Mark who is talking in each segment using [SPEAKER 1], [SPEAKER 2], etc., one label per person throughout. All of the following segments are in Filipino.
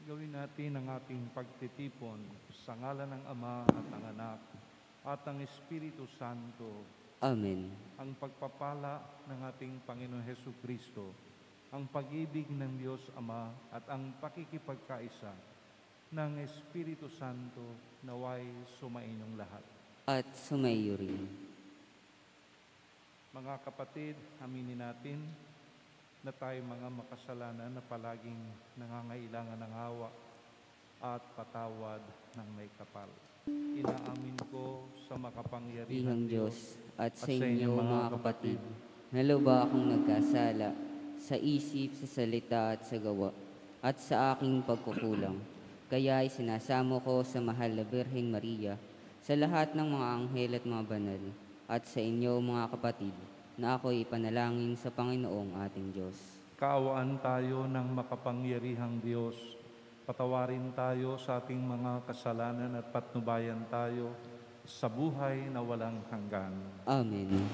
[SPEAKER 1] Gawin natin ang ating pagtitipon sa ngalan ng Ama at ng Anak at ng Espiritu Santo.
[SPEAKER 2] Amen.
[SPEAKER 1] Ang pagpapala ng ating Panginoon Hesukristo, ang pag-ibig ng Diyos Ama at ang pakikipagkaisa ng Espiritu Santo naway sumainyong lahat.
[SPEAKER 2] At sumaiyo rin.
[SPEAKER 1] Mga kapatid, aminin natin na tayo mga makasalanan na palaging nangangailangan ng awa at patawad ng may kapal. Inaamin ko sa makapangyarihang
[SPEAKER 2] Ihang Diyos at sa
[SPEAKER 1] inyo,
[SPEAKER 2] inyo mga kapatid, naloba akong nagkasala sa isip, sa salita at sa gawa, at sa aking pagkukulang. Kaya isinasamo ko sa mahal na Birheng Maria, sa lahat ng mga anghel at mga banal, at sa inyo mga kapatid, na ako'y ipanalangin sa Panginoong ating Diyos.
[SPEAKER 1] Kaawaan tayo ng makapangyarihang Diyos. Patawarin tayo sa ating mga kasalanan at patnubayan tayo sa buhay na walang hanggan.
[SPEAKER 2] Amen.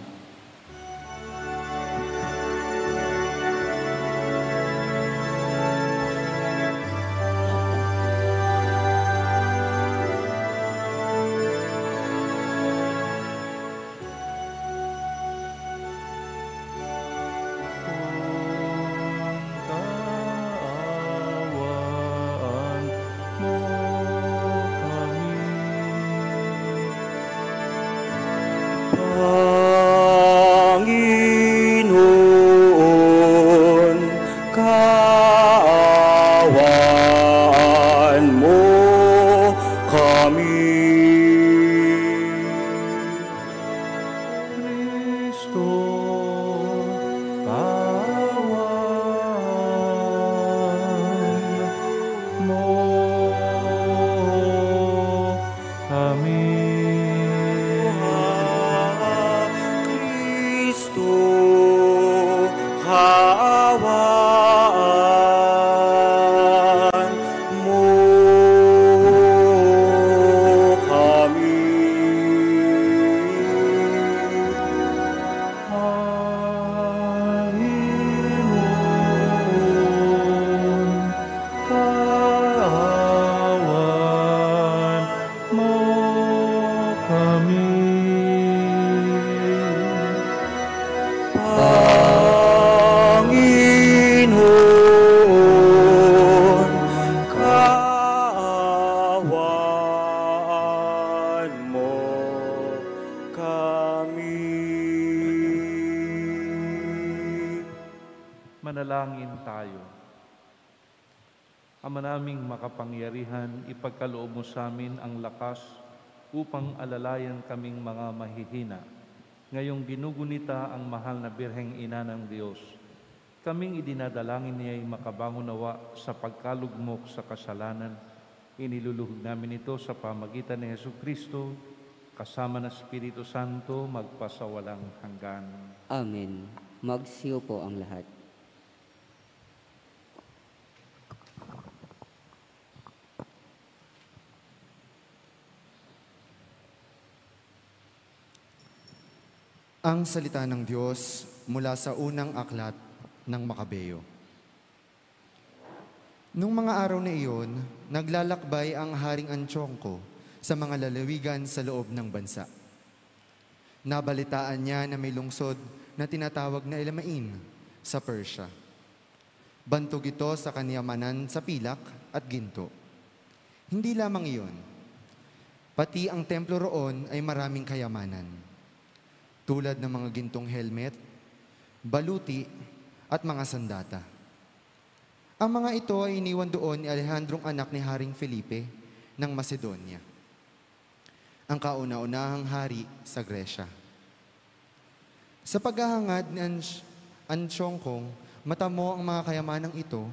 [SPEAKER 1] Manalangin tayo. Ama naming makapangyarihan, ipagkaloob mo sa amin ang lakas upang alalayan kaming mga mahihina. Ngayong ginugunita ang mahal na Birheng Ina ng Diyos, kaming idinadalangin niya'y makabangon nawa sa pagkalugmok sa kasalanan. Iniluluhog namin ito sa pamagitan ni Hesukristo, kasama ng Espiritu Santo, magpasawalang hanggan.
[SPEAKER 2] Amen. Magsiyo po ang lahat.
[SPEAKER 3] Ang salita ng Diyos mula sa unang aklat ng Makabeo. Nung mga araw na iyon, naglalakbay ang Haring Antiyongko sa mga lalawigan sa loob ng bansa. Nabalitaan niya na may lungsod na tinatawag na Elamain sa Persia. Bantog ito sa kanyamanan sa pilak at ginto. Hindi lamang iyon, pati ang templo roon ay maraming kayamanan, tulad ng mga gintong helmet, baluti, at mga sandata. Ang mga ito ay iniwan doon ni Alejandrong anak ni Haring Felipe ng Macedonia, ang kauna-unahang hari sa Gresya. Sa paghahangad ni Antiyongkong matamo ang mga kayamanang ito,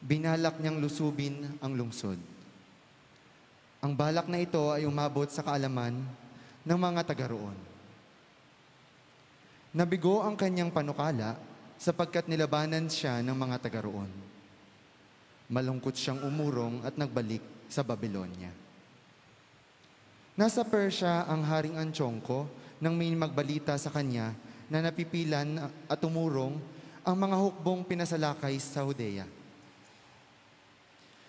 [SPEAKER 3] binalak niyang lusubin ang lungsod. Ang balak na ito ay umabot sa kaalaman ng mga taga roon. Nabigo ang kanyang panukala sapagkat nilabanan siya ng mga taga roon. Malungkot siyang umurong at nagbalik sa Babylonia. Nasa Persia ang Haring Antiyongko nang may magbalita sa kanya na napipilan at umurong ang mga hukbong pinasalakay sa Judea.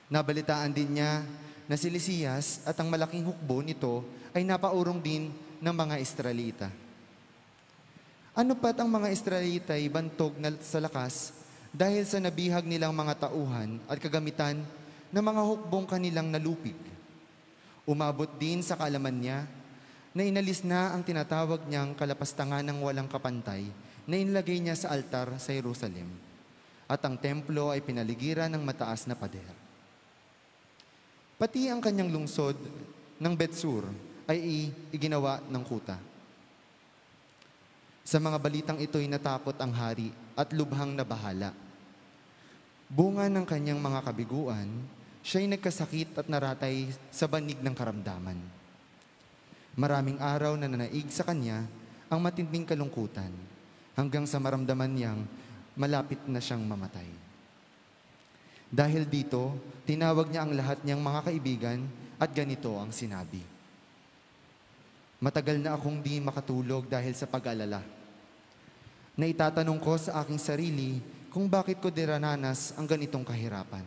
[SPEAKER 3] Nabalitaan din niya na si Lisias at ang malaking hukbo nito ay napaurong din ng mga Israelita. Ano pat ang mga Israelita ay bantog na sa lakas dahil sa nabihag nilang mga tauhan at kagamitan ng mga hukbong kanilang nalupig. Umabot din sa kaalaman niya na inalis na ang tinatawag niyang kalapastangan ng walang kapantay na inilagay niya sa altar sa Jerusalem, at ang templo ay pinaligiran ng mataas na pader. Pati ang kanyang lungsod ng Betsur ay iginawa ng kuta. Sa mga balitang ito'y natakot ang hari at lubhang nabahala. Bunga ng kanyang mga kabiguan, siya'y nagkasakit at naratay sa banig ng karamdaman. Maraming araw na nanaig sa kanya ang matinding kalungkutan, hanggang sa maramdaman niyang malapit na siyang mamatay. Dahil dito, tinawag niya ang lahat niyang mga kaibigan at ganito ang sinabi: "Matagal na akong di makatulog dahil sa pag-alala. Naitatanong ko sa aking sarili kung bakit ko dirananas ang ganitong kahirapan.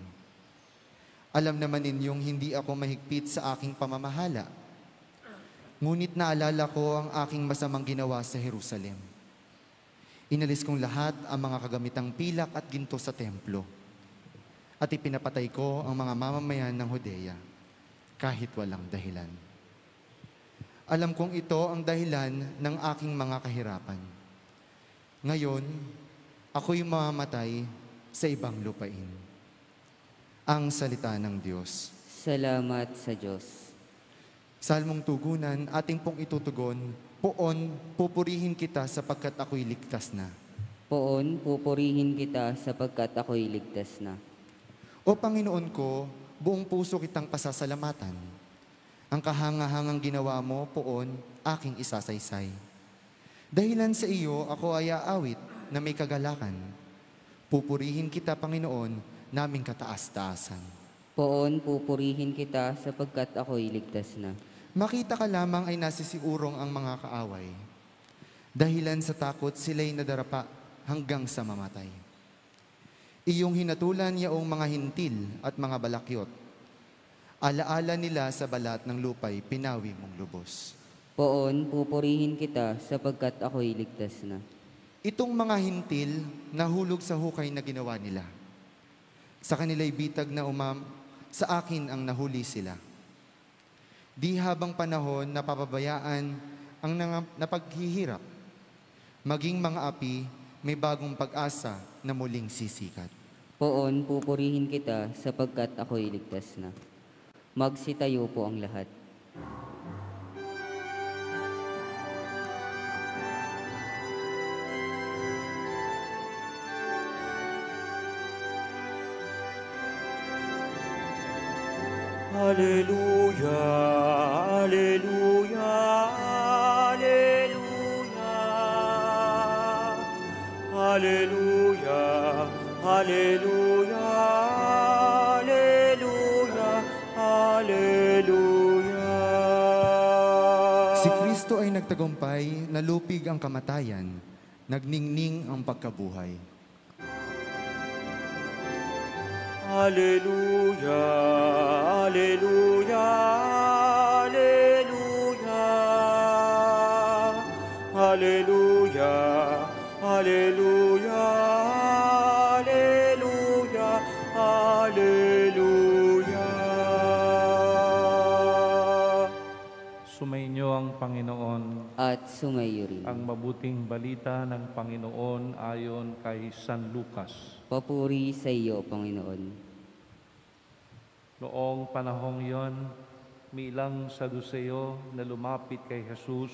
[SPEAKER 3] Alam naman ninyong hindi ako mahigpit sa aking pamamahala. Ngunit naalala ko ang aking masamang ginawa sa Jerusalem. Inalis kong lahat ang mga kagamitang pilak at ginto sa templo. At ipinapatay ko ang mga mamamayan ng Judea kahit walang dahilan. Alam kong ito ang dahilan ng aking mga kahirapan. Ngayon, ako'y mamamatay sa ibang lupain." Ang salita ng Diyos.
[SPEAKER 2] Salamat sa Diyos.
[SPEAKER 3] Salmong tugunan, ating pong itutugon, "Poon, pupurihin kita sapagkat ako'y ligtas na."
[SPEAKER 2] Poon, pupurihin kita sapagkat ako'y ligtas na.
[SPEAKER 3] O Panginoon ko, buong puso kitang pasasalamatan. Ang kahangahangang ginawa mo, poon, aking isasaysay. Dahilan sa iyo, ako ay aawit na may kagalakan. Pupurihin kita, Panginoon, naming kataas-taasan.
[SPEAKER 2] Poon, pupurihin kita sapagkat ako'y ligtas na.
[SPEAKER 3] Makita ka lamang ay nasisiurong ang mga kaaway. Dahilan sa takot, sila'y nadarapa hanggang sa mamatay. Iyong hinatulan yaong mga hintil at mga balakyot. Alaala nila sa balat ng lupay, pinawi mong lubos.
[SPEAKER 2] Poon, pupurihin kita sapagkat ako'y ligtas na.
[SPEAKER 3] Itong mga hintil nahulog sa hukay na ginawa nila. Sa kanila'y bitag na sa akin ang nahuli sila. Di habang panahon napapabayaan ang napaghihirap. Maging mga api, may bagong pag-asa na muling sisikat.
[SPEAKER 2] Poon, pupurihin kita sapagkat ako'y ligtas na. Magsitayo po ang lahat.
[SPEAKER 4] Alleluia, alleluia, alleluia. Alleluia, alleluia, alleluia, alleluia.
[SPEAKER 3] Si Kristo ay nagtagumpay, nalupig ang kamatayan, nagningning ang pagkabuhay.
[SPEAKER 4] Alleluia, alleluia, alleluia. Alleluia, alleluia, alleluia, alleluia.
[SPEAKER 1] Sumainyo ang Panginoon.
[SPEAKER 2] At sumayo rin.
[SPEAKER 1] Ang mabuting balita ng Panginoon ayon kay San Lucas.
[SPEAKER 2] Papuri sa iyo, Panginoon.
[SPEAKER 1] Noong panahong yon, may ilang Saduceo na lumapit kay Jesus.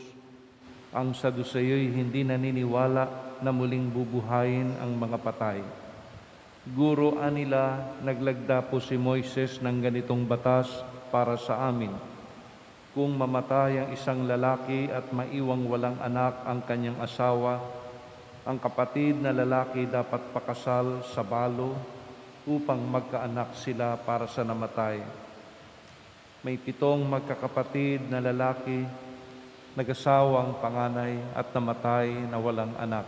[SPEAKER 1] Ang Saduceo'y hindi naniniwala na muling bubuhayin ang mga patay. Guro nila, naglagda po si Moises ng ganitong batas para sa amin. Kung mamatay ang isang lalaki at maiwang walang anak ang kanyang asawa, ang kapatid na lalaki dapat pakasal sa balo upang magkaanak sila para sa namatay. May 7 magkakapatid na lalaki, nag-asawa ang panganay at namatay na walang anak.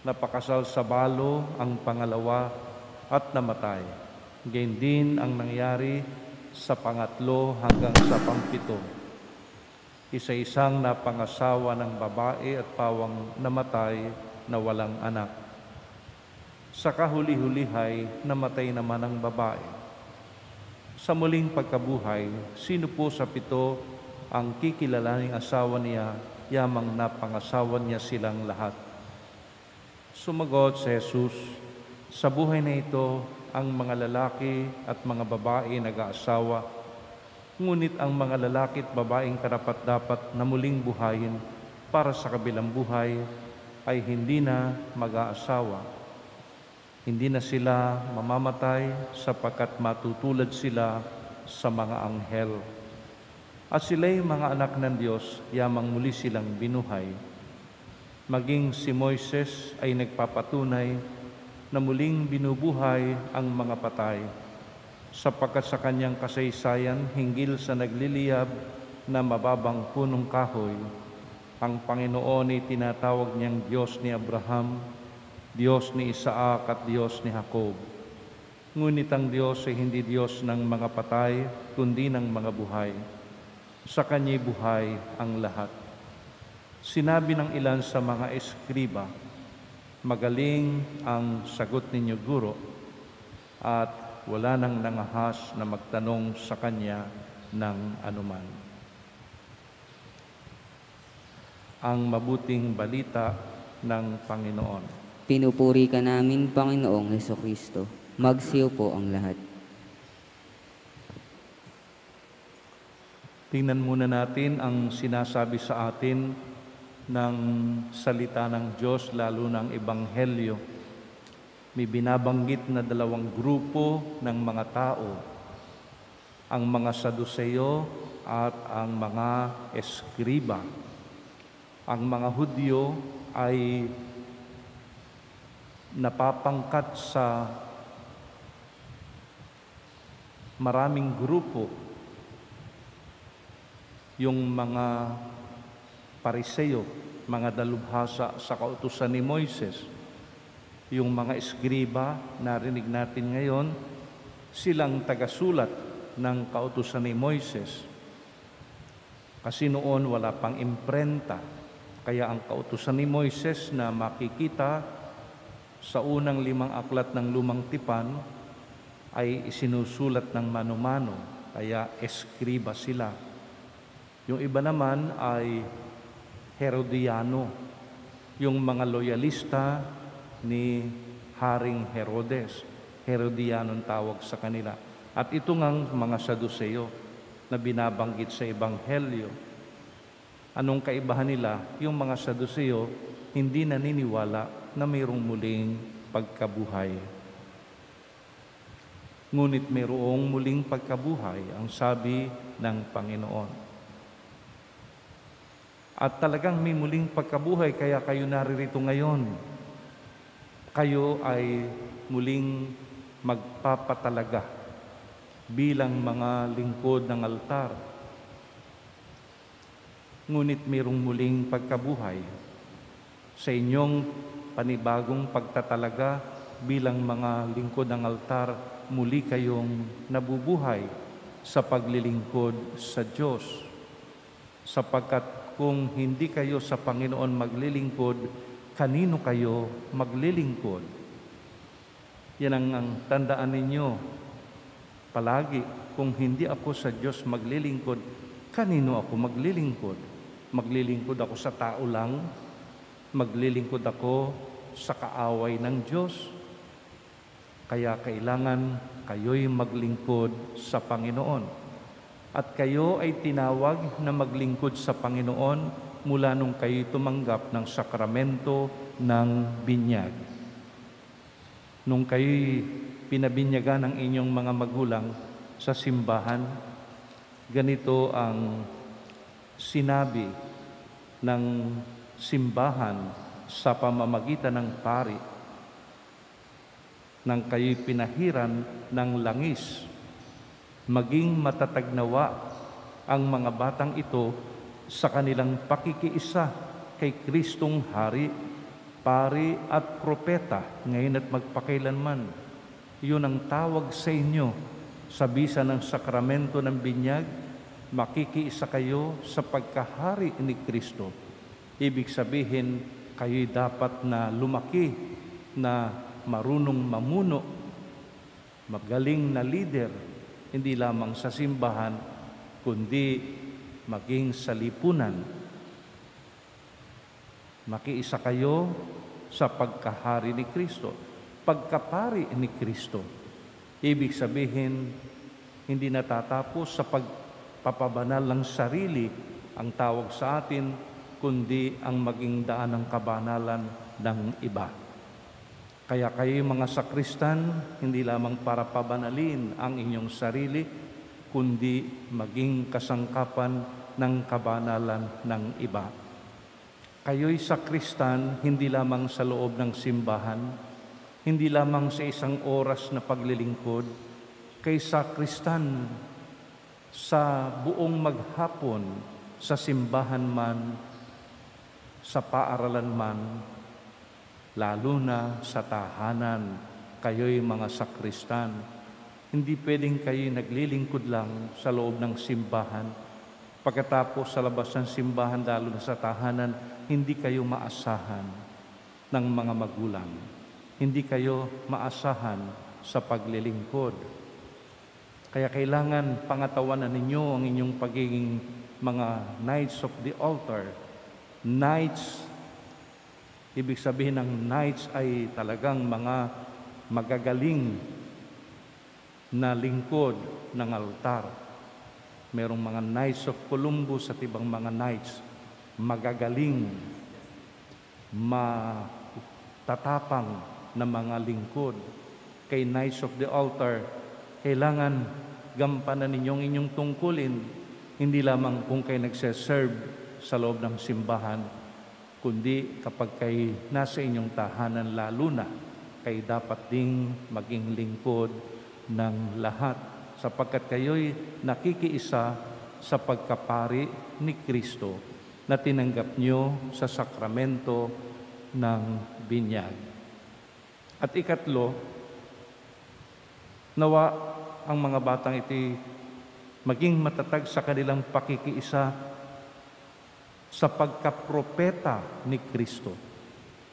[SPEAKER 1] Napakasal sa balo ang pangalawa at namatay. Gayon din ang nangyari sa pangatlo hanggang sa pangpito. Isa-isang napangasawa ng babae at pawang namatay na walang anak. Sa kahuli-hulihay, namatay naman ang babae. Sa muling pagkabuhay, sino po sa pito ang kikilalaning asawa niya, yamang napangasawa niya silang lahat? Sumagot si Jesus, sa buhay na ito, ang mga lalaki at mga babae nag-aasawa, ngunit ang mga lalaki at babaeng karapat-dapat na muling buhayin para sa kabilang buhay ay hindi na mag-aasawa. Hindi na sila mamamatay sapagkat matutulad sila sa mga anghel. At sila'y mga anak ng Diyos, yamang muli silang binuhay. Maging si Moises ay nagpapatunay na muling binubuhay ang mga patay, sapagkat sa kanyang kasaysayan hinggil sa nagliliyab na mababang punong kahoy, ang Panginoon ay tinatawag niyang Diyos ni Abraham, Diyos ni Isaac at Diyos ni Jacob. Ngunit ang Diyos ay hindi Diyos ng mga patay, kundi ng mga buhay. Sa Kanya'y buhay ang lahat. Sinabi ng ilan sa mga eskriba, magaling ang sagot ninyo, Guro, at wala nang nangahas na magtanong sa Kanya ng anuman. Ang mabuting balita ng Panginoon.
[SPEAKER 2] Pinupuri ka namin, Panginoong Hesukristo. Magsiyo po ang lahat.
[SPEAKER 1] Tingnan muna natin ang sinasabi sa atin ng salita ng Diyos, lalo ng Ebanghelyo. May binabanggit na dalawang grupo ng mga tao, ang mga Saduceo at ang mga Eskriba. Ang mga Hudyo ay napapangkat sa maraming grupo. Yung mga Pariseo, mga dalubhasa sa kautusan ni Moises. Yung mga eskriba, narinig natin ngayon, silang tagasulat ng kautusan ni Moises. Kasi noon wala pang imprenta, kaya ang kautusan ni Moises na makikita sa unang 5 aklat ng Lumang Tipan ay isinusulat ng mano-mano, kaya eskriba sila. Yung iba naman ay Herodiano, yung mga loyalista ni Haring Herodes. Herodiano ang tawag sa kanila. At ito ngang mga Saduceo na binabanggit sa Ebanghelyo. Anong kaibahan nila? Yung mga Saduceo hindi naniniwala na mayroong muling pagkabuhay. Ngunit mayroong muling pagkabuhay, ang sabi ng Panginoon. At talagang may muling pagkabuhay, kaya kayo naririto ngayon. Kayo ay muling magpapatalaga bilang mga lingkod ng altar. Ngunit mayroong muling pagkabuhay. Sa inyong panibagong pagtatalaga bilang mga lingkod ng altar, muli kayong nabubuhay sa paglilingkod sa Diyos. Sapagkat kung hindi kayo sa Panginoon maglilingkod, kanino kayo maglilingkod? Yan ang tandaan ninyo. Palagi, kung hindi ako sa Diyos maglilingkod, kanino ako maglilingkod? Maglilingkod ako sa tao lang? Maglilingkod ako sa kaaway ng Diyos? Kaya kailangan kayo'y maglingkod sa Panginoon. At kayo ay tinawag na maglingkod sa Panginoon mula nung kayo tumanggap ng sakramento ng binyag. Nung kayo'y pinabinyagan ng inyong mga magulang sa simbahan, ganito ang sinabi ng simbahan sa pamamagitan ng pari, nang kayo'y pinahiran ng langis, maging matatagnawa ang mga batang ito sa kanilang pakikiisa kay Kristong Hari, Pari at Propeta ngayon at magpakailanman. Yun ang tawag sa inyo sa bisa ng sakramento ng binyag, makikiisa kayo sa pagkahari ni Kristo. Ibig sabihin, kayo'y dapat na lumaki, na marunong mamuno, magaling na leader, hindi lamang sa simbahan, kundi maging sa lipunan. Makiisa kayo sa pagkahari ni Kristo, pagkapari ni Kristo. Ibig sabihin, hindi natatapos sa pagpapabanal ng sarili ang tawag sa atin, kundi ang maging daan ng kabanalan ng iba. Kaya kayo mga sakristan, hindi lamang para pabanalin ang inyong sarili, kundi maging kasangkapan ng kabanalan ng iba. Kayo'y sakristan hindi lamang sa loob ng simbahan, hindi lamang sa isang oras na paglilingkod, kay sakristan sa buong maghapon, sa simbahan man, sa paaralan man, lalo na sa tahanan, kayo'y mga sakristan. Hindi pwedeng kayo'y naglilingkod lang sa loob ng simbahan. Pagkatapos sa labas ng simbahan, lalo na sa tahanan, hindi kayo maasahan ng mga magulang. Hindi kayo maasahan sa paglilingkod. Kaya kailangan pangatawanan ninyo ang inyong pagiging mga knights of the altar. Knights, ibig sabihin ng knights ay talagang mga magagaling na lingkod ng altar. Merong mga Knights of Columbus at ibang mga knights, magagaling, matatapang na mga lingkod. Kay Knights of the Altar, kailangan gampanan ninyong inyong tungkulin, hindi lamang kung kayo nagseserve sa loob ng simbahan, kundi kapag kayo nasa inyong tahanan, lalo na kayo dapat ding maging lingkod ng lahat, sapagkat kayo'y nakikiisa sa pagkapari ni Kristo na tinanggap nyo sa sakramento ng binyag. At ikatlo, nawa ang mga batang iti maging matatag sa kanilang pakikiisa sa pagkapropeta ni Kristo.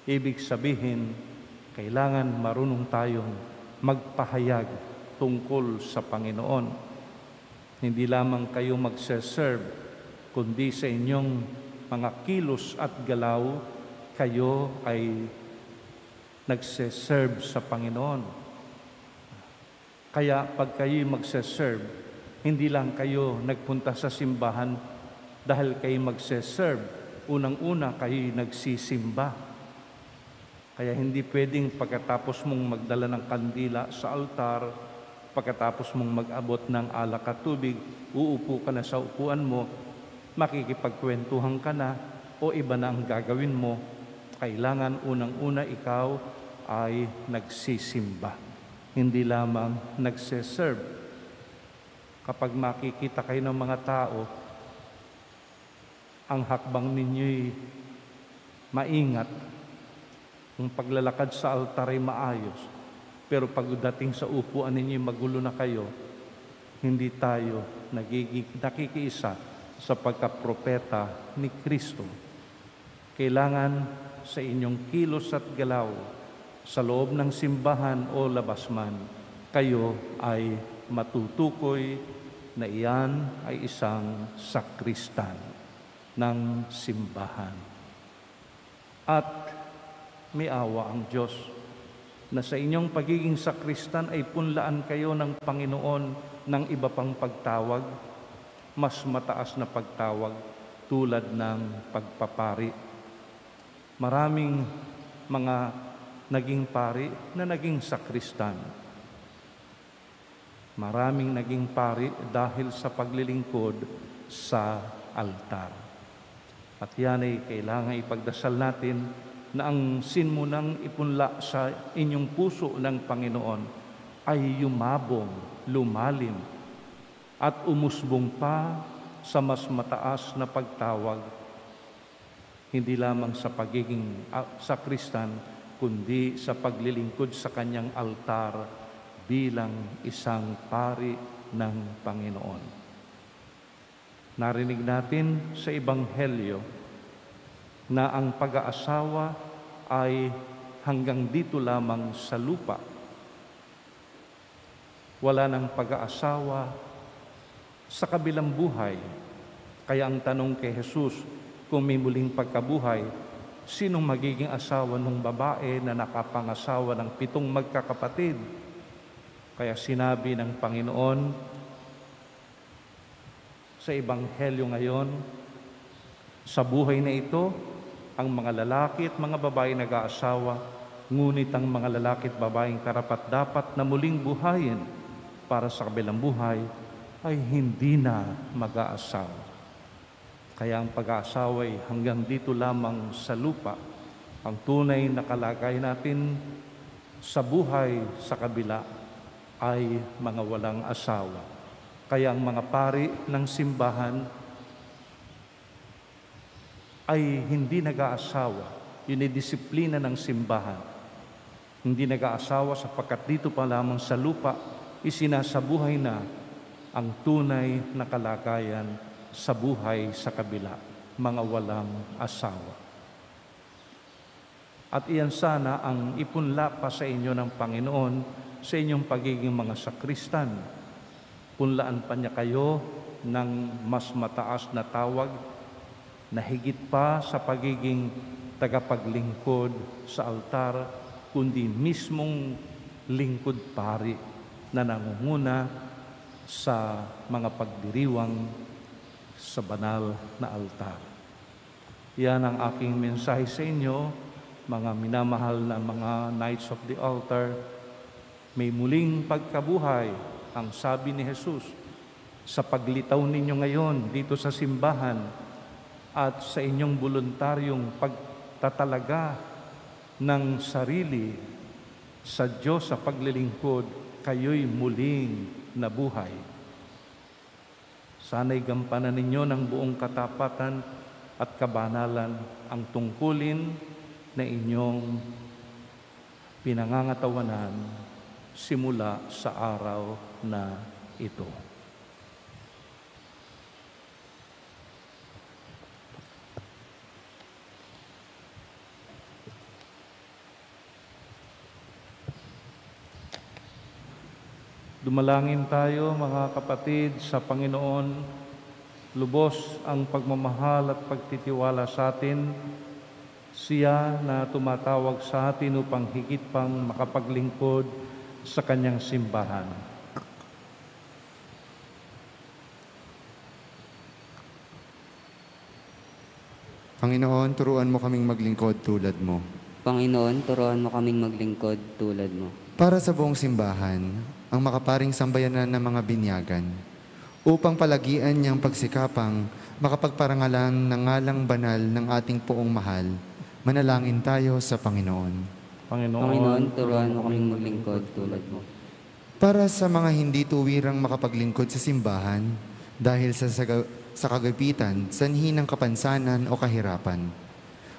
[SPEAKER 1] Ibig sabihin, kailangan marunong tayong magpahayag tungkol sa Panginoon. Hindi lamang kayo magse-serve, kundi sa inyong mga kilos at galaw, kayo ay nagse-serve sa Panginoon. Kaya pag kayo magse-serve, hindi lang kayo nagpunta sa simbahan dahil kayo magse-serve. Unang-una kayo nagsisimba. Kaya hindi pwedeng pagkatapos mong magdala ng kandila sa altar, pagkatapos mong mag-abot ng alak at tubig, uupo ka na sa upuan mo, makikipagkwentuhan ka na, o iba na ang gagawin mo. Kailangan unang-una ikaw ay nagsisimba, hindi lamang nagse-serve. Kapag makikita kayo ng mga tao, ang hakbang ninyo'y maingat, ang paglalakad sa altar ay maayos, pero pagdating sa upuan ninyo'y magulo na kayo, hindi tayo nakikiisa sa pagkapropeta ni Kristo. Kailangan sa inyong kilos at galaw, sa loob ng simbahan o labas man, kayo ay matutukoy na iyan ay isang sakristan ng simbahan. At may awa ang Diyos na sa inyong pagiging sakristan ay punlaan kayo ng Panginoon ng iba pang pagtawag, mas mataas na pagtawag tulad ng pagpapari. Maraming mga naging pari na naging sakristan. Maraming naging pari dahil sa paglilingkod sa altar. At yan ay kailangan ipagdasal natin na ang sinmunang ipunla sa inyong puso ng Panginoon ay yumabong, lumalim, at umusbong pa sa mas mataas na pagtawag, hindi lamang sa pagiging sakristan, kundi sa paglilingkod sa kanyang altar bilang isang pari ng Panginoon. Narinig natin sa Ebanghelyo na ang pag-aasawa ay hanggang dito lamang sa lupa. Wala nang pag-aasawa sa kabilang buhay. Kaya ang tanong kay Jesus, kung may muling pagkabuhay, sinong magiging asawa ng babae na nakapangasawa ng 7 magkakapatid? Kaya sinabi ng Panginoon sa Ebanghelyo ngayon, sa buhay na ito, ang mga lalaki at mga babae nag-aasawa, ngunit ang mga lalaki at babaeng karapat-dapat na muling buhayin para sa kabilang buhay ay hindi na mag-aasawa. Kaya ang pag-aasawa ay hanggang dito lamang sa lupa. Ang tunay na kalagayan natin sa buhay sa kabila ay mga walang asawa. Kaya ang mga pari ng simbahan ay hindi nag-aasawa. Yun ay disiplina ng simbahan. Hindi nag-aasawa sapagkat dito pa lamang sa lupa isinasabuhay na ang tunay na kalagayan sa buhay sa kabila, mga walang asawa. At iyan sana ang ipunla pa sa inyo ng Panginoon sa inyong pagiging mga sakristan. Punlaan pa niya kayo ng mas mataas na tawag na higit pa sa pagiging tagapaglingkod sa altar, kundi mismong lingkod pari na nangunguna sa mga pagdiriwang sa banal na altar. Yan ang aking mensahe sa inyo, mga minamahal na mga Knights of the Altar. May muling pagkabuhay, ang sabi ni Jesus, sa paglitaw ninyo ngayon dito sa simbahan at sa inyong voluntaryong pagtatalaga ng sarili sa Diyos sa paglilingkod, kayo'y muling nabuhay. Sana'y gampanan ninyo ng buong katapatan at kabanalan ang tungkulin na inyong pinangangatawanan simula sa araw na ito. Dumalangin tayo, mga kapatid, sa Panginoon. Lubos ang pagmamahal at pagtitiwala sa atin. Siya na tumatawag sa atin upang higit pang makapaglingkod sa Kanyang simbahan.
[SPEAKER 3] Panginoon, turuan mo kaming maglingkod tulad mo.
[SPEAKER 2] Panginoon, turuan mo kaming maglingkod tulad mo.
[SPEAKER 3] Para sa buong simbahan, ang makaparing sambayanan ng mga binyagan, upang palagian niyang pagsikapang makapagparangalan ng ngalang banal ng ating poong mahal, manalangin tayo sa Panginoon.
[SPEAKER 2] Panginoon, turuan mo kaming maglingkod tulad mo.
[SPEAKER 3] Para sa mga hindi tuwirang makapaglingkod sa simbahan, dahil sa kagapitan, sanhi ng kapansanan o kahirapan,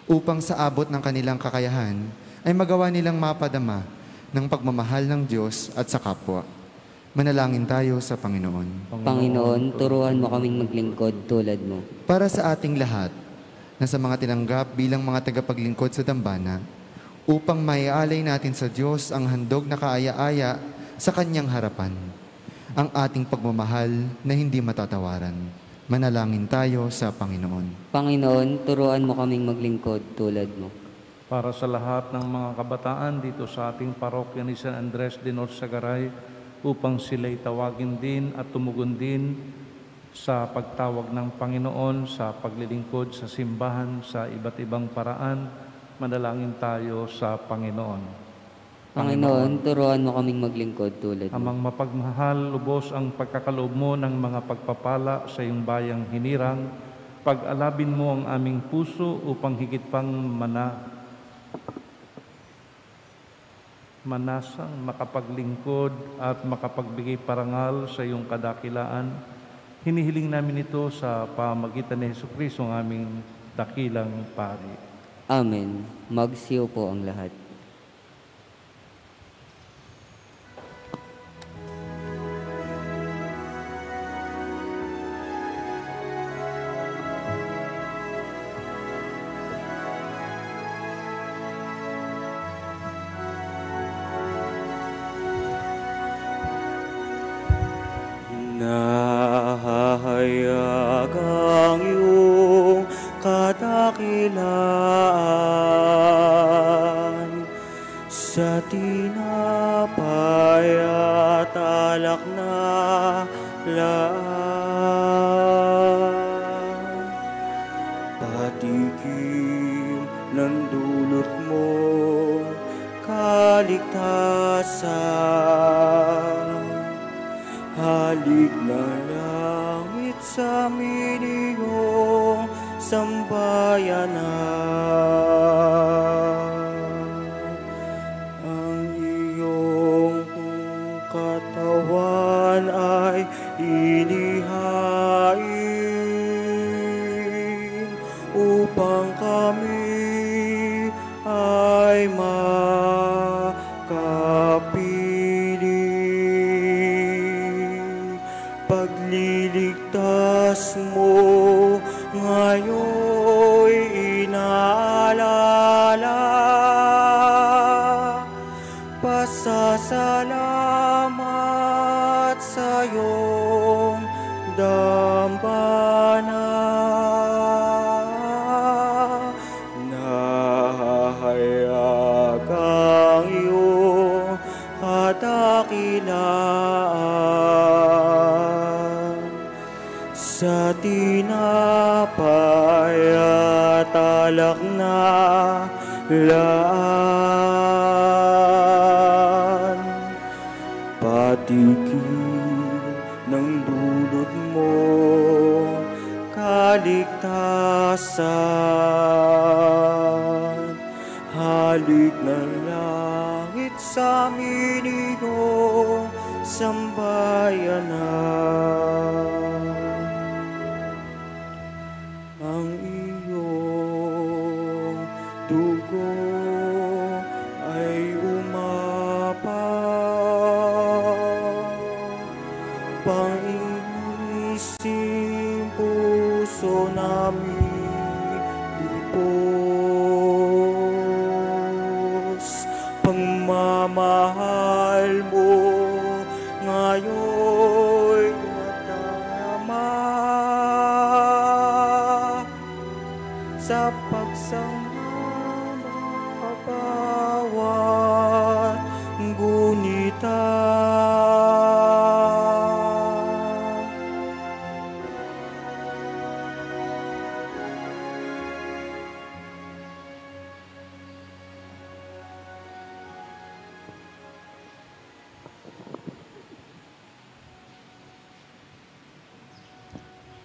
[SPEAKER 3] upang sa abot ng kanilang kakayahan, ay magawa nilang mapadama ng pagmamahal ng Diyos at sa kapwa. Manalangin tayo sa Panginoon.
[SPEAKER 2] Panginoon, turuan mo kaming maglingkod tulad mo.
[SPEAKER 3] Para sa ating lahat, na sa mga tinanggap bilang mga tagapaglingkod sa dambana, upang maialay natin sa Diyos ang handog na kaaya-aya sa Kanyang harapan, ang ating pagmamahal na hindi matatawaran. Manalangin tayo sa Panginoon.
[SPEAKER 2] Panginoon, turuan mo kaming maglingkod tulad mo.
[SPEAKER 1] Para sa lahat ng mga kabataan dito sa ating parokya ni San Andres de Norsagaray, upang sila'y tawagin din at tumugon din sa pagtawag ng Panginoon sa paglilingkod sa simbahan sa iba't ibang paraan, manalangin tayo sa Panginoon.
[SPEAKER 2] Panginoon, turuan mo kaming maglingkod tulad mo.
[SPEAKER 1] Amang mapagmahal, lubos ang pagkakaloob mo ng mga pagpapala sa iyong bayang hinirang. Pag-alabin mo ang aming puso upang higit pang manasang makapaglingkod at makapagbigay parangal sa iyong kadakilaan. Hinihiling namin ito sa pamagitan ni Jesucristo, ang aming dakilang pari.
[SPEAKER 2] Amen. Magsiyo po ang lahat.
[SPEAKER 4] Nahahayag ang iyong kadakilaan sa tinapay at alak na laan. Patikim ng dulot mo kaligtasan. Halik na langit sa amin iyong sambayanan. Ang iyong katawan ay inihain upang kami ay makapiling. Pagliligtas mo ngayon inaalala, pasasalamat sa iyong dambana. Nahahayag ang iyong kadakilaan sa tinapay at alak na laan. Patikim ng dulot mo kaligtasan. Halik na langit sa amin iyong sambayanan. Ang iyong dugo ay umapaw, panginising puso namin ipos. Pagmamahal mo ngayon natama sa pagsama bawat gunita.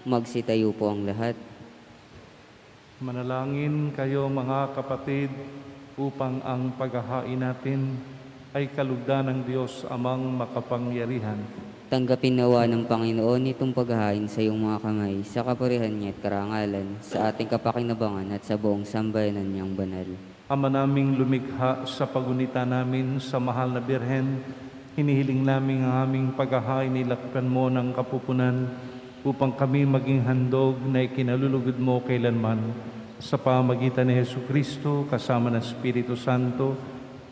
[SPEAKER 2] Magsitayo po ang lahat.
[SPEAKER 1] Manalangin kayo mga kapatid upang ang paghahain natin ay kalugdan ng Diyos amang makapangyarihan.
[SPEAKER 2] Tanggapin nawa ng Panginoon itong paghahain sa iyong mga kamay, sa kapurihan niya at karangalan, sa ating kapakinabangan at sa buong sambayanan niyang banal.
[SPEAKER 1] Ama naming lumikha sa pagunita namin sa mahal na Birhen, hinihiling namin ang aming paghahain nilakpan mo ng kapupunan upang kami maging handog na ikinalulugod mo kailanman sa pamagitan ni Jesucristo kasama ng Espiritu Santo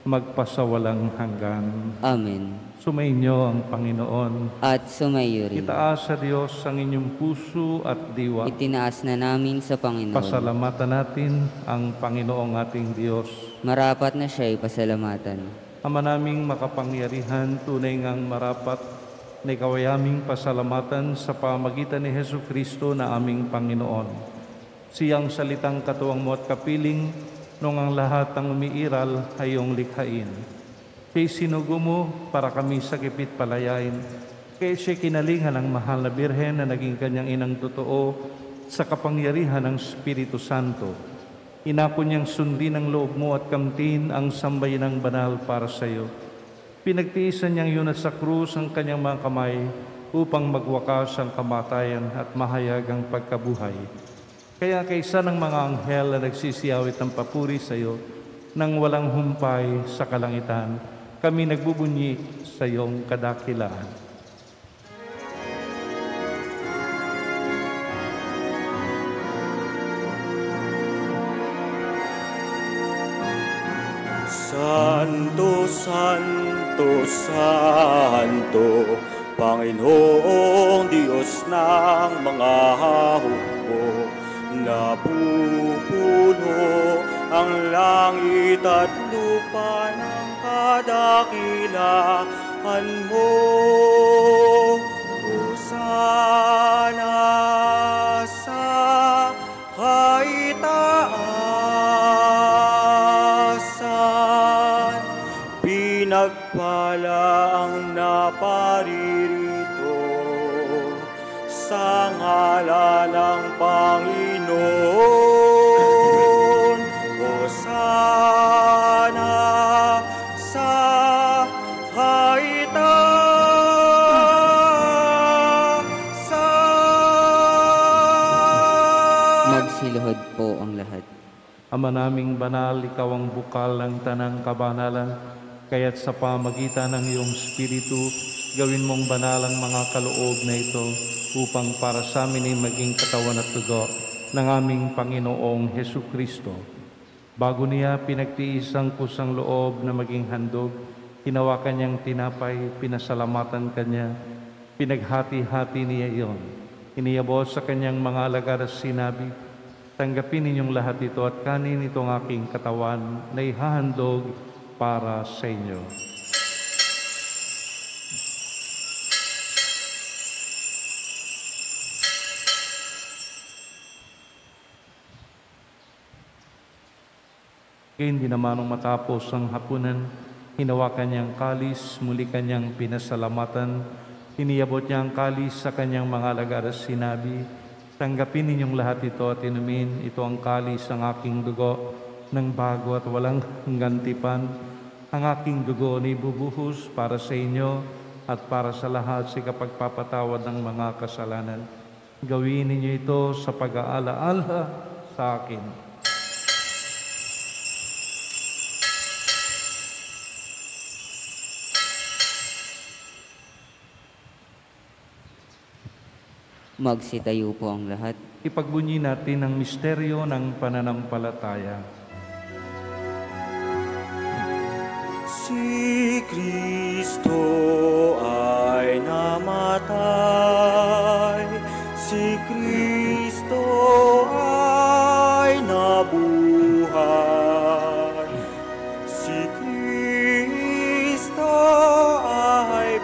[SPEAKER 1] magpasawalang hanggan.
[SPEAKER 2] Amen.
[SPEAKER 1] Sumainyo ang Panginoon.
[SPEAKER 2] At sumayo rin.
[SPEAKER 1] Itaas sa Diyos ang inyong puso at diwa.
[SPEAKER 2] Itinaas na namin sa Panginoon.
[SPEAKER 1] Pasalamatan natin ang Panginoong ating Diyos.
[SPEAKER 2] Marapat na siya'y pasalamatan.
[SPEAKER 1] Ama naming makapangyarihan, tunay ngang marapat na ikaw ay aming pasalamatan sa pamagitan ni Jesucristo na aming Panginoon. Siyang salitang katuwang mo at kapiling nung ang lahat ng umiiral ay iyong likhain. Siya'y sinugo mo para kami sakipit palayain. Kaya siya'y kinalingan ng mahal na Birhen na naging kanyang inang totoo sa kapangyarihan ng Espiritu Santo. Inako niyang sundin ang loob mo at kamtin ang sambayanang banal para sa iyo. Pinagtiisan niyang yun at sa krus ang kanyang mga kamay upang magwakas ang kamatayan at mahayag ang pagkabuhay. Kaya kaysa ng mga anghel na nagsisiyawit ng papuri sa iyo, nang walang humpay sa kalangitan, kami nagbubunyi sa iyong kadakilaan.
[SPEAKER 4] Santo, Santo, Santo, Panginoong ng mga hukbo. Napupuno ang langit at lupa ng kadakilaan mo. Hosana sa kaitaasan, pinagpala ang naparirito sa ngalan ng Panginoon. Hosana sa kaitaasan.
[SPEAKER 2] Magsiluhod po ang lahat.
[SPEAKER 1] Ama naming banal, ikaw ang bukal ng tanang kabanalan, kaya't sa pamagitan ng iyong Espiritu, gawin mong banal ang mga kaloob na ito upang para sa amin ay maging katawan at dugo ng aming Panginoong Hesu Kristo. Bago niya pinagtiis ang kusang loob na maging handog, hinawakan niyang tinapay, pinasalamatan kanya, pinaghati-hati niya iyon. Iniyabot sa kanyang mga alagad at sinabi, tanggapin ninyong lahat ito at kanin itong aking katawan na ihahandog para sa inyo. Ngayon din naman nung matapos ang hapunan, hinawakan niyang kalis, muli kanyang pinasalamatan, iniyabot niya ang kalis sa kanyang mga alagad at sinabi, tanggapin ninyong lahat ito at inumin, ito ang kalis ng aking dugo ng bago at walang hanggantipan. Ang aking dugo ni bubuhos para sa inyo at para sa lahat sa kapagpapatawad ng mga kasalanan. Gawin ninyo ito sa pag-aalaala sa akin.
[SPEAKER 2] Magsitayo po ang lahat.
[SPEAKER 1] Ipagbunyi natin ang misteryo ng pananampalataya.
[SPEAKER 4] Si Kristo ay namatay, si Kristo ay nabuhay, si Kristo ay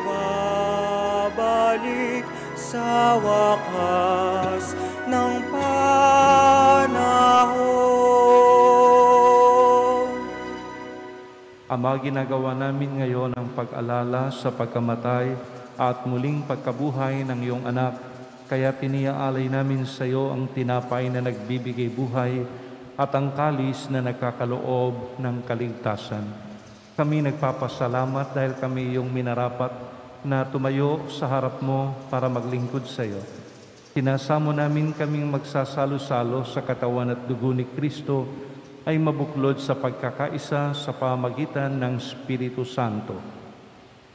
[SPEAKER 4] babalik sa wakas ng panahon.
[SPEAKER 1] Ama, ginagawa namin ngayon ang pag-alala sa pagkamatay at muling pagkabuhay ng iyong anak. Kaya tiniaalay namin sa iyo ang tinapay na nagbibigay buhay at ang kalis na nagkakaloob ng kaligtasan. Kami nagpapasalamat dahil kami iyong minarapat na tumayo sa harap mo para maglingkod sa iyo. Sinasamo namin kaming magsasalo-salo sa katawan at dugo ni Kristo ay mabuklod sa pagkakaisa sa pamagitan ng Espiritu Santo.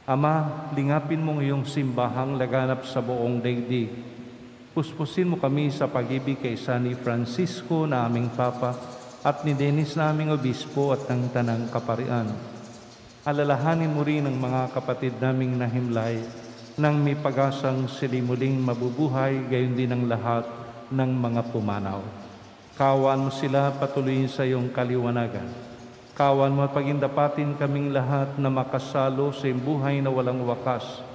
[SPEAKER 1] Ama, lingapin mo ngayong simbahang laganap sa buong daigdig. Puspusin mo kami sa pag-ibig kay San Francisco na aming Papa at ni Dennis na aming Obispo at ng Tanang Kaparian. Alalahanin mo rin ang mga kapatid naming nahimlay nang may pag-asang sila muling mabubuhay, gayon din ang lahat ng mga pumanaw. Kawan mo sila patuloyin sa iyong kaliwanagan. Kawan mo at pagindapatin kaming lahat na makasalo sa iyong buhay na walang wakas.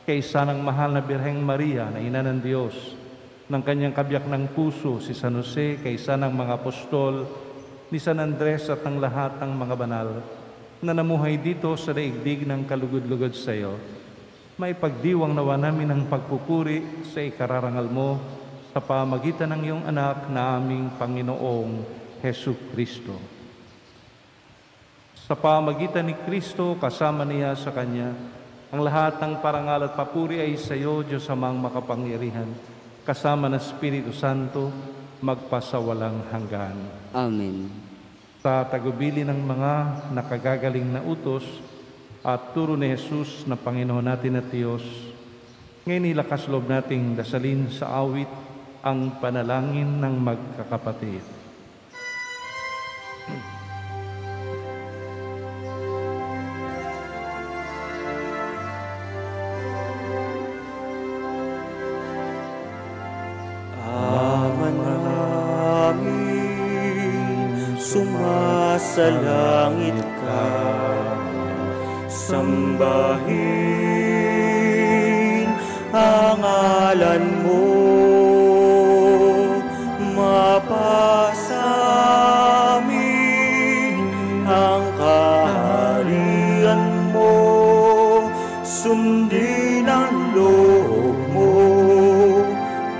[SPEAKER 1] Kaysa ng mahal na Birheng Maria na Ina ng Diyos, ng kanyang kabiyak ng puso si San Jose, kaysa ng mga apostol, ni San Andres at ng lahat ng mga banal, na namuhay dito sa daigdig ng kalugod-lugod sa iyo, may pagdiwang nawa namin ang pagpupuri sa ikararangal mo sa pamagitan ng iyong anak na aming Panginoong Hesu Kristo. Sa pamagitan ni Kristo, kasama niya sa Kanya, ang lahat ng parangal at papuri ay sa iyo, Diyos Amang makapangyarihan, kasama ng Espiritu Santo, magpasawalang hanggan.
[SPEAKER 2] Amen.
[SPEAKER 1] Sa tagubili ng mga nakagagaling na utos at turo ni Jesus na Panginoon natin at Diyos, ngayon ilakas loob nating dasalin sa awit ang panalangin ng magkakapatid.
[SPEAKER 4] nasa langit ka. Sambahin ang ngalan mo, mapasamin ang kaharian mo, sundin ang loob mo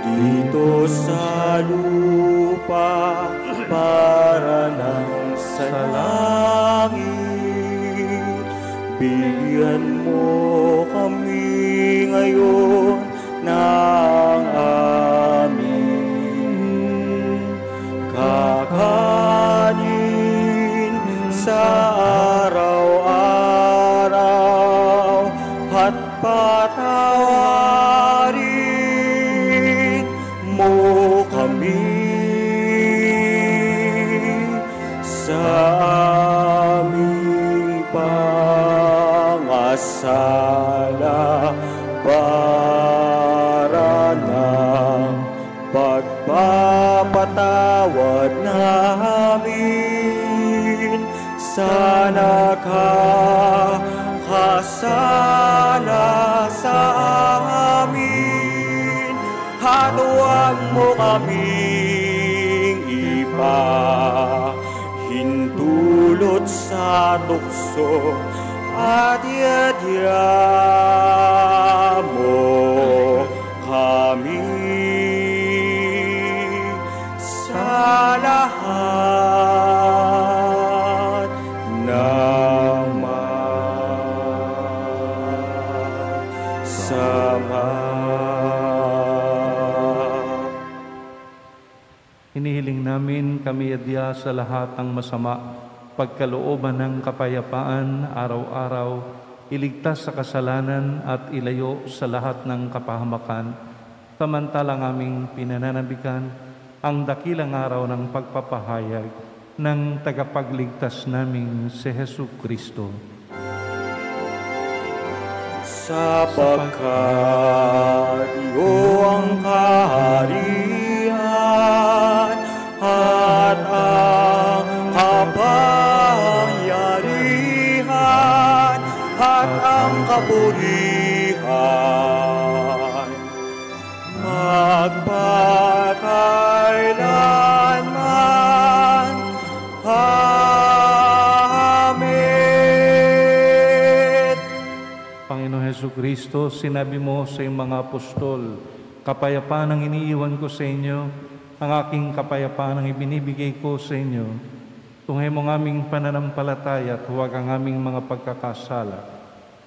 [SPEAKER 4] dito sa lupa para nang sa langit. Bigyan mo kami ngayon ng aming kakanin sa araw-araw, at patawarin mo kami sa aming pangasala, para ng pagpapatawad namin sa nakakasala sa amin, at huwag mo kaming ipahintulot sa tukso, at iadya mo kami sa lahat ng masama.
[SPEAKER 1] Hinihiling namin kami adya sa lahat ng masama, pagkalooban ng kapayapaan araw-araw, iligtas sa kasalanan at ilayo sa lahat ng kapahamakan, samantalang aming pinananabikan ang dakilang araw ng pagpapahayag ng tagapagligtas naming si Hesu Kristo.
[SPEAKER 4] Sapagkat iyong kaharian at ang kapangyarihan at ang kaburihan magpakailanman. Amen.
[SPEAKER 1] Panginoon Hesu Kristo, sinabi mo sa iyong mga apostol, kapayapaan ang iniiwan ko sa inyo, ang aking kapayapaan ang ibinibigay ko sa inyo. Tunghay mo ng aming pananampalataya at huwag ang aming mga pagkakasala.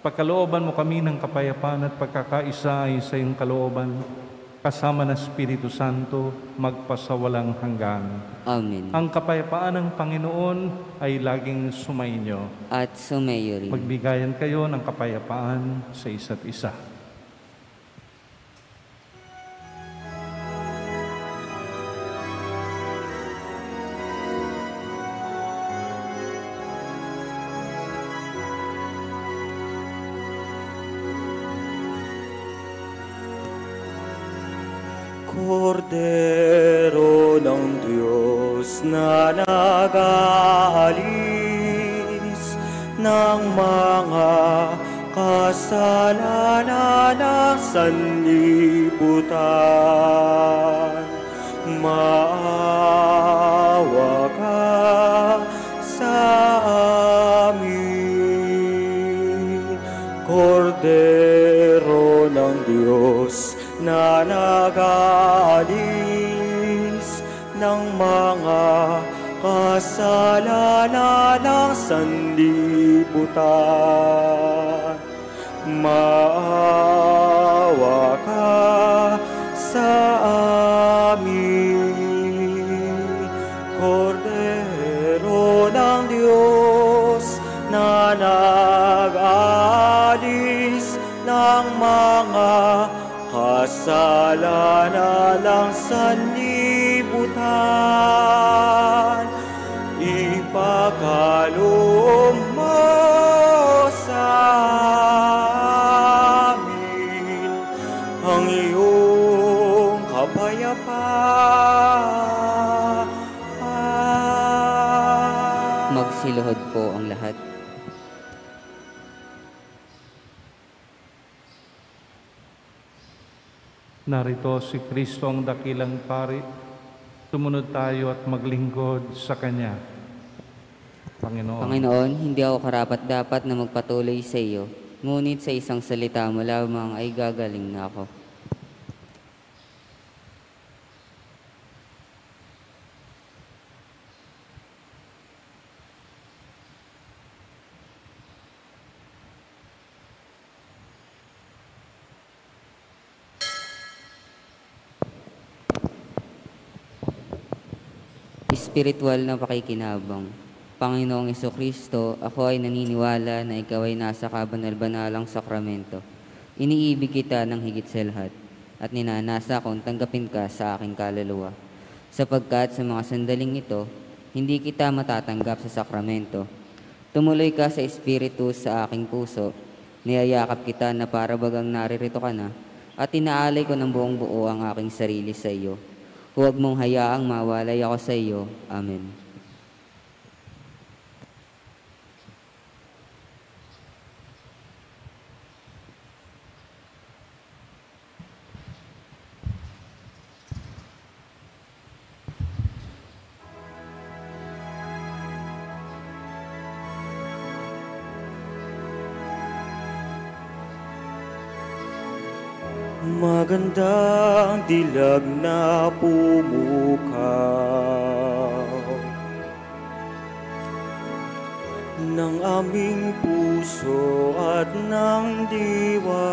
[SPEAKER 1] Pagkalooban mo kami ng kapayapaan at pagkakaisa ay sa iyong kalooban, kasama ng Espiritu Santo, magpasawalang hanggan.
[SPEAKER 2] Amen.
[SPEAKER 1] Ang kapayapaan ng Panginoon ay laging sumainyo.
[SPEAKER 2] At sumayo rin.
[SPEAKER 1] Magbigayan kayo ng kapayapaan sa isa't isa.
[SPEAKER 4] Kordero ng Diyos na nag-aalis ng mga kasalanan ng sanlibutan, maawa ka sa amin. Kordero ng Diyos na nag-aalis ng mga kasalanan ng sanlibutan, maawa ka sa amin. Kordero ng Diyos na nag-aalis ng mga kasalanan ng sanlibutan, ipagkaloob mo sa amin ang iyong kapayapaan.
[SPEAKER 2] iluhod po ang lahat.
[SPEAKER 1] Narito si Kristo ang dakilang pari. Sumunod tayo at maglingkod sa Kanya.
[SPEAKER 2] Panginoon, hindi ako karapat-dapat na magpatuloy sa iyo, ngunit sa isang salita mo lamang ay gagaling na ako. Espiritual na pakikinabang. Panginoong Jesucristo, ako ay naniniwala na ikaw ay nasa kabanal-banalang sakramento. Iniibig kita ng higit sa lahat at ninanasa akong tanggapin ka sa aking kaluluwa. Sapagkat sa mga sandaling ito, hindi kita matatanggap sa sakramento. Tumuloy ka sa Espiritu sa aking puso, niyayakap kita na para bagang naririto ka na, at inaalay ko ng buong buo ang aking sarili sa iyo. Huwag mong hayaang mawalay ako sa iyo. Amen.
[SPEAKER 4] Magandang dilag na pumukaw ng aming puso at ng diwa.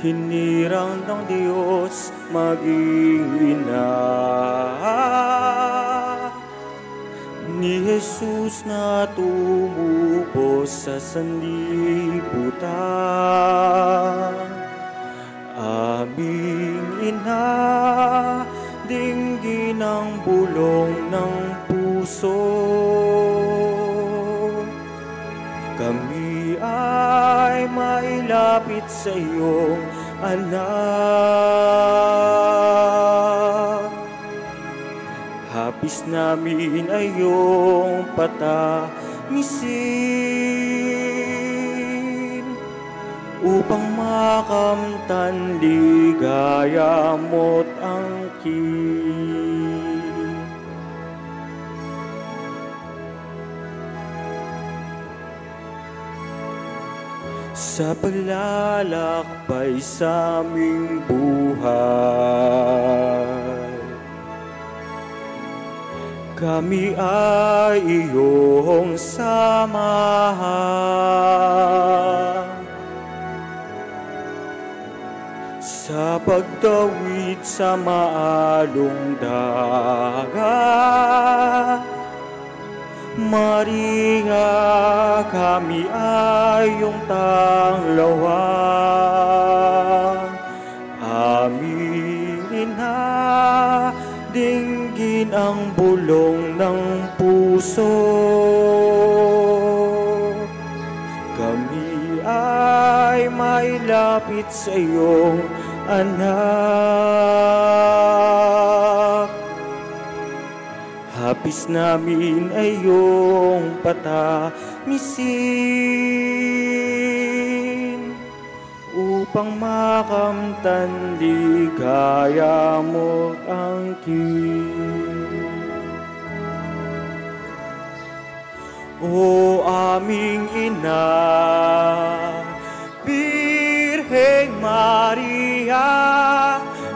[SPEAKER 4] Hinirang ng Diyos maging ina ni Jesus na tumubo sa sanlibutan. Aming ina, dinggin ang bulong ng puso. Kami ay mailapit sa iyong anak. Hapis namin ay iyong patamisin upang makamtan ligaya mo't angkin. Sa paglalakbay sa aming buhay, kami ay iyong samahan. Sa pagtawid sa maalong dagat, Maria, kami ay iyong tanglawan. Aming ina, dinggin ang bulong ng puso. Kami ay mailapit sa iyong anak. Hapis namin ay iyong patamisin upang makamtan ligaya mo't angkin. O aming ina, Birheng Maria,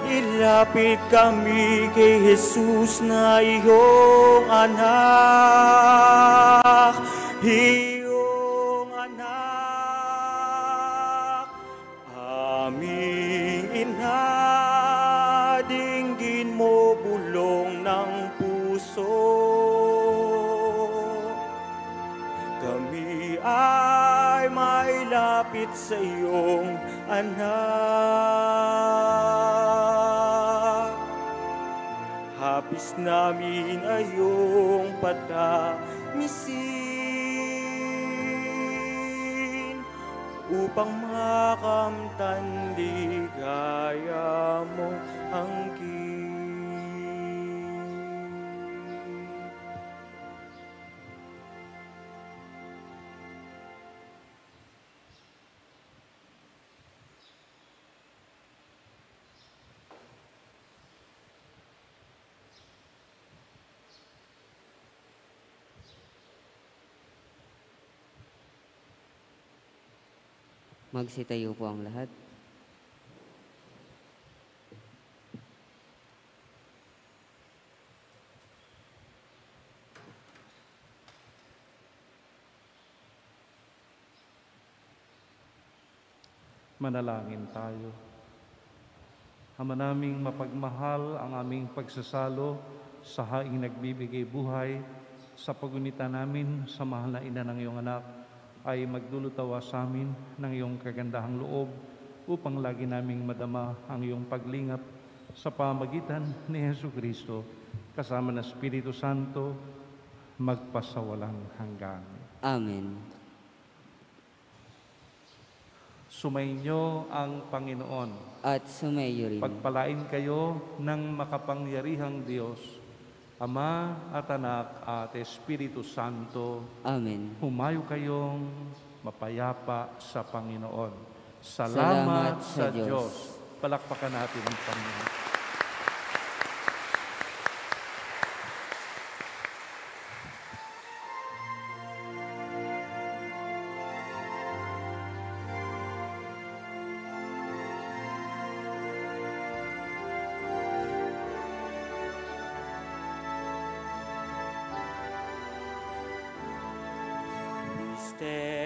[SPEAKER 4] ilapit kami kay Jesus na iyong anak. Iyong anak, aming ina, dinggin mo bulong ng puso. Kami ay mailapit sa iyong anak. Hapis namin ay iyong patamisin upang makamtan ligaya mo angkin.
[SPEAKER 2] Magsitayo po ang lahat.
[SPEAKER 1] Manalangin tayo. Ama naming mapagmahal, ang aming pagsasalo sa haing nagbibigay buhay, sa pagunita namin sa mahal na ina ng iyong anak, ay magdulutawa sa amin ng iyong kagandahang loob upang lagi naming madama ang iyong paglingap sa pamagitan ni Jesucristo, kasama ng Espiritu Santo, magpasawalang hanggan.
[SPEAKER 2] Amen.
[SPEAKER 1] Sumainyo ang Panginoon.
[SPEAKER 2] At sumayo rin.
[SPEAKER 1] Pagpalain kayo ng makapangyarihang Diyos, Ama at Anak at Espiritu Santo.
[SPEAKER 2] Amen.
[SPEAKER 1] Humayo kayong mapayapa sa Panginoon.
[SPEAKER 2] Salamat
[SPEAKER 1] Salamat
[SPEAKER 2] sa
[SPEAKER 1] sa
[SPEAKER 2] Diyos.
[SPEAKER 1] Diyos. Palakpakan natin ang Panginoon.
[SPEAKER 4] Mister